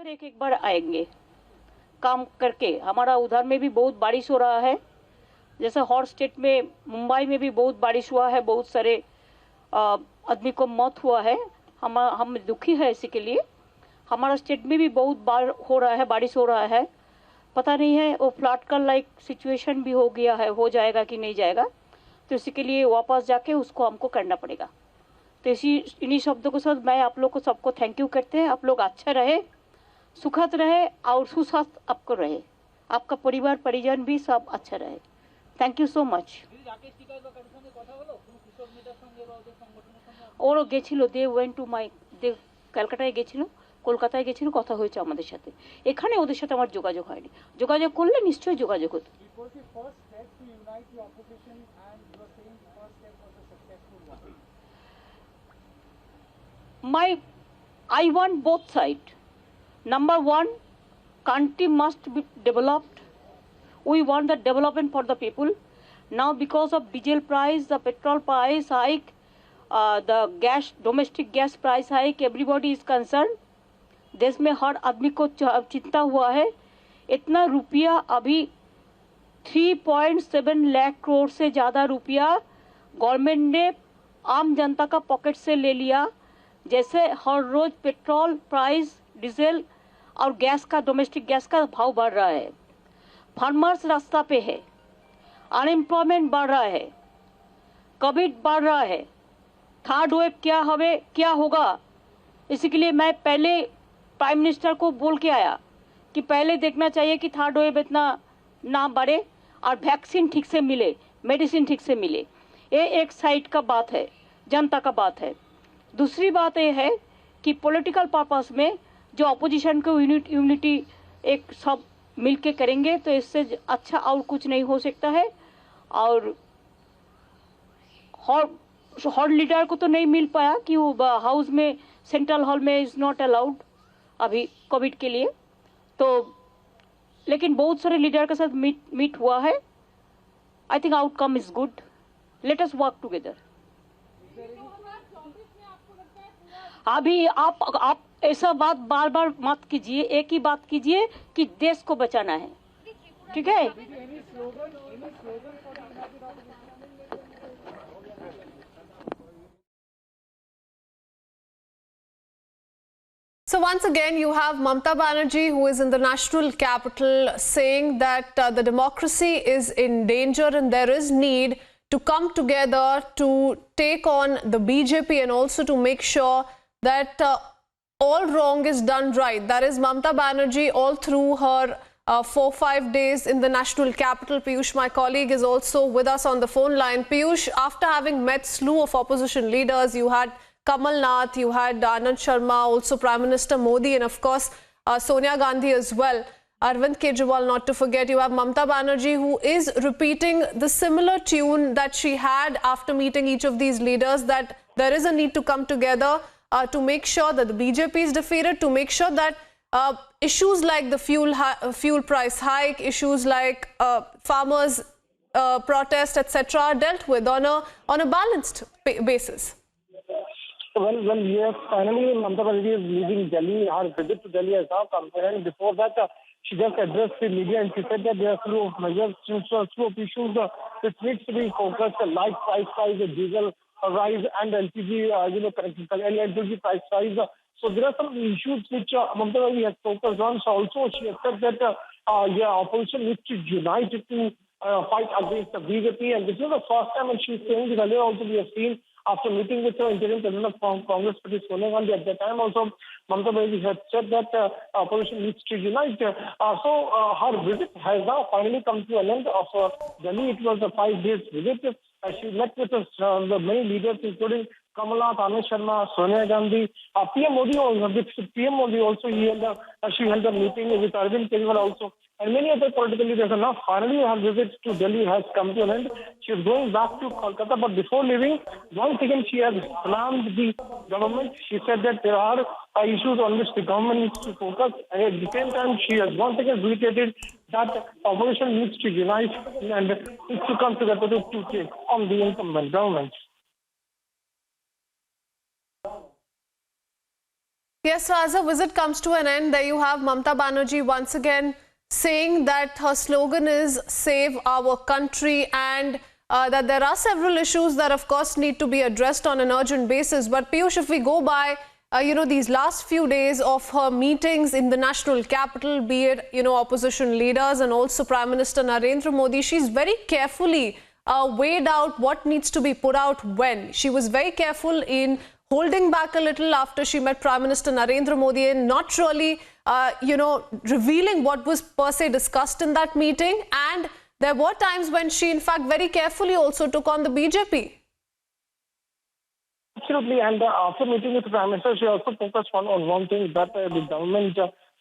उधर एक एक बार आएंगे काम करके। हमारा उधर में भी बहुत बारिश हो रहा है, जैसे हॉट स्टेट में मुंबई में भी बहुत बारिश हुआ है, बहुत सारे आदमी को मौत हुआ है। हम दुखी है इसी के लिए। हमारा स्टेट में भी बहुत बार हो रहा है, बारिश हो रहा है। पता नहीं है वो फ्लड का लाइक सिचुएशन भी हो गया है, हो जाएगा कि नहीं जाएगा, तो इसी के लिए वापस जाके उसको हमको करना पड़ेगा। तो इन्हीं शब्दों के साथ मैं आप लोग को सबको थैंक यू करते हैं। आप लोग अच्छा रहे, सुखद रहे और सुस्वास्थ्य आपको रहे, आपका परिवार परिजन भी सब अच्छा रहे। Thank you so much. ওরও গেছিল, দে ওয়েন্ট টু মাই, দে ক্যালকাটায় গেছিল, কলকাতায় গেছিল, কথা হয়েছে আমাদের সাথে। এখানে ওদের সাথে আমার যোগাযোগ হয়নি, যোগাযোগ করলে নিশ্চয়ই যোগাযোগ হতো। I want both sides. Number one, country must be developed. We want the development for the people. Now because of diesel price, the petrol price hike, the domestic gas price hike, everybody is concerned. देश में हर आदमी को चिंता हुआ है। इतना रुपया अभी 3.7 लाख करोड़ से ज़्यादा रुपया गवर्नमेंट ने आम जनता का पॉकेट से ले लिया। जैसे हर रोज पेट्रोल प्राइस, डीजल और गैस का, डोमेस्टिक गैस का भाव बढ़ रहा है। फार्मर्स रास्ता पे है, अनएम्प्लॉयमेंट बढ़ रहा है, कोविड बढ़ रहा है, थर्ड वेव क्या होगा। इसी के लिए मैं पहले प्राइम मिनिस्टर को बोल के आया कि पहले देखना चाहिए कि थर्ड वेव इतना ना बढ़े और वैक्सीन ठीक से मिले, मेडिसिन ठीक से मिले। ये एक साइड का बात है, जनता का बात है। दूसरी बात ये है कि पॉलिटिकल पर्पस में जो अपोजिशन को यूनिटी एक सब मिलके करेंगे तो इससे अच्छा और कुछ नहीं हो सकता है। और हॉट लीडर को तो नहीं मिल पाया कि वो हाउस में, सेंट्रल हॉल में इज नॉट अलाउड अभी कोविड के लिए, तो लेकिन बहुत सारे लीडर के साथ मीट हुआ है। I think outcome is good. Let us work together. अभी आप ऐसा बात बार बार मत कीजिए, एक ही बात कीजिए कि देश को बचाना है, ठीक है। So once again, you have Mamata Banerjee, who is in the national capital, saying that the democracy is in danger and there is need to come together to take on the BJP and also to make sure that all wrong is done right. That is Mamata Banerjee all through her 4-5 days in the national capital. Piyush, my colleague, is also with us on the phone line. Piyush, after having met slew of opposition leaders, you had Kamal Nath, you had Anand Sharma, also Prime Minister Modi, and of course Sonia Gandhi as well. Arvind Kejriwal, not to forget. You have Mamata Banerjee, who is repeating the similar tune that she had after meeting each of these leaders, that there is a need to come together to make sure that the BJP is defeated, to make sure that issues like the fuel price hike, issues like farmers protest, etc., are dealt with on a balanced basis. Well, yes, finally Mamata Banerjee is leaving Delhi. Her visit to Delhi has now come to an end. Before that, she just addressed the media and she said that there are slew of measures, slew of issues which needs to be focused, like price rise, diesel rise, and LPG, LPG price rise. So there are some issues which Mamata Banerjee has focused on. So also she has said that opposition needs to unite to fight against the BJP, and this is the first time, and she's saying this earlier also we have seen after meeting with the interim president of Congress Party, Sonia Gandhi. At that time also, Mamata Banerjee had said that opposition needs to unite. So her visit has now finally come to an end of Delhi. It was a 5 days visit. She met with the many leaders, including Kamal Nath, Anand Sharma, Sonia Gandhi, PM Modi. With PM Modi also, she held a meeting with Arvind Kejriwal also, and many other political leaders. And now finally her visit to Delhi has come to an end. She is going back to Kolkata, but before leaving, once again she has slammed the government. She said that there are issues on which the government needs to focus, and at the same time she has once again reiterated that opposition needs to unite and needs to come together to take on the incumbent government. Yes, so as the visit comes to an end, there you have Mamata Banerjee once again saying that her slogan is Save Our Country, and that there are several issues that of course need to be addressed on an urgent basis. But Piyush, if we go by these last few days of her meetings in the national capital, be it opposition leaders and also Prime Minister Narendra Modi, she's very carefully weighed out what needs to be put out when. She was very careful in holding back a little after she met Prime Minister Narendra Modi and not really, revealing what was per se discussed in that meeting. And there were times when she, in fact, very carefully also took on the BJP. Absolutely, and after meeting with the Prime Minister, she also focused on one thing, that the government